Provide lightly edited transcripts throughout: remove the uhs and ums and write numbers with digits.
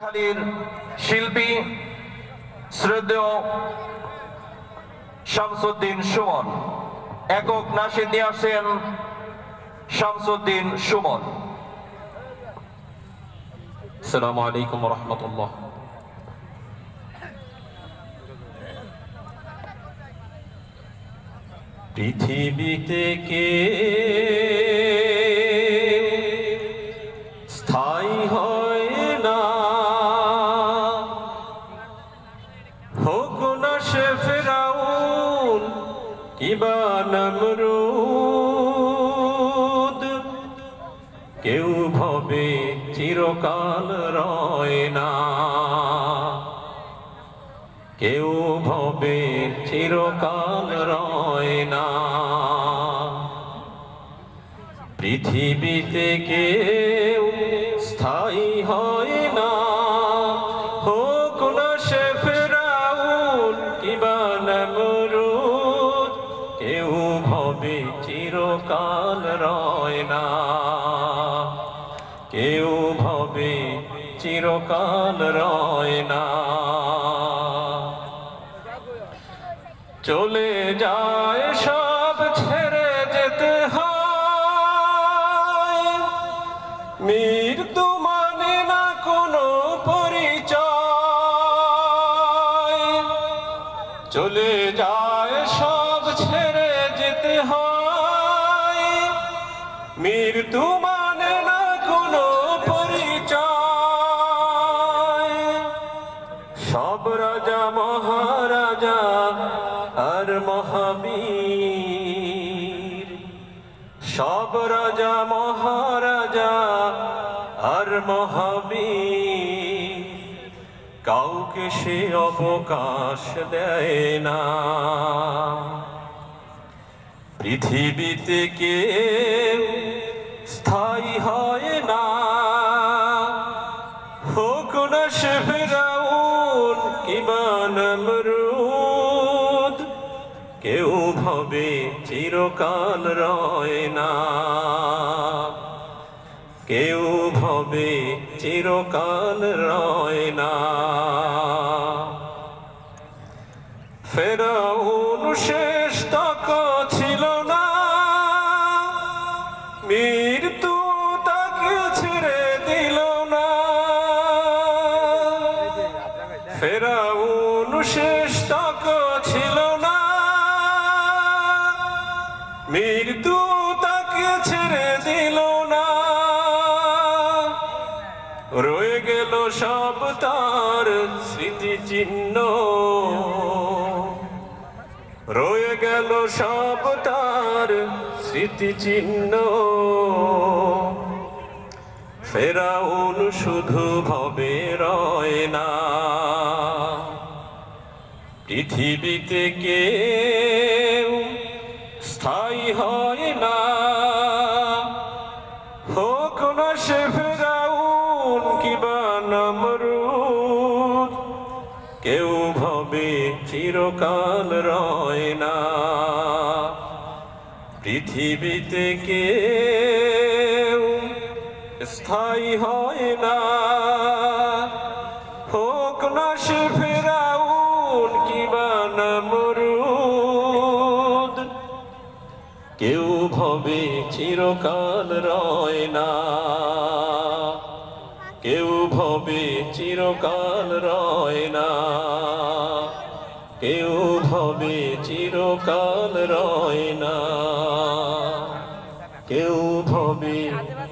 খালির শিল্পী শ্রদ্ধেয় শামসুদ্দিন সুমন একক নাশিদ নিয়ে আসেন শামসুদ্দিন সুমন। আসসালামু আলাইকুম ওয়া রাহমাতুল্লাহ। পৃথিবীতে কে স্থায়ী হয় না, হোক না সে ফিরআউন কিবা নমরুদ, কেউ ভবে চিরকাল রয় না, কেউ ভবে চিরকাল রয় না। পৃথিবীতে কেউ স্থায়ী হয় না, হোক না সে ফিরআউন কিবা নমরুদ, কেউ ভবে চিরকাল রয় না, কেউ ভবে চিরকাল রয় না। চলে যায় সব ছেড়ে যেতে হয়, মৃত্যু মানে না কোনো পরিচয়। চলে যায় সব ছেড়ে যেতে হয়, মৃত্যু মানে না কোনো পরিচয়। সব রাজা মহারাজা আর মহাবীর, সব রাজা মহারাজা আর মহাবীর, কাউকে সে অবকাশ দেয় না। পৃথিবীতে কেউ স্থায়ী হয় না, হোক না সে ফিরআউন কিবা নমরুদ, কেউ ভবে চিরকাল রয় না, কেউ ভবে চিরকাল রয় না। ফিরআউন শেষ তক ছিল না, মৃত্যু তাকে ছেড়ে দিল না। ফিরআউন শেষ তক ছিল না, মৃত্যু তাকে ছেড়ে দিল না। রয়ে গেল সব তার স্মৃতিচিহ্ন, রয়ে গেল সব তার স্মৃতিচিহ্ন। ফিরআউন শুধু ভবে রয় না। পৃথিবীতে কেউ স্থায়ী হয় না, হোক না সে ফিরআউন কিবা নমরুদ, কেউ ভবে চিরকাল রয় না। পৃথিবীতে কেউ স্থায়ী হয় না, হোক না সে ফিরআউন কিবা নমরুদ, কেউ ভবে চিরকাল রয় না, কেউ ভবে চিরকাল রয় না, কেউ ভবে চিরকাল রয় না, কেউ ভবে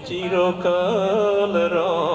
চিরকাল রয়।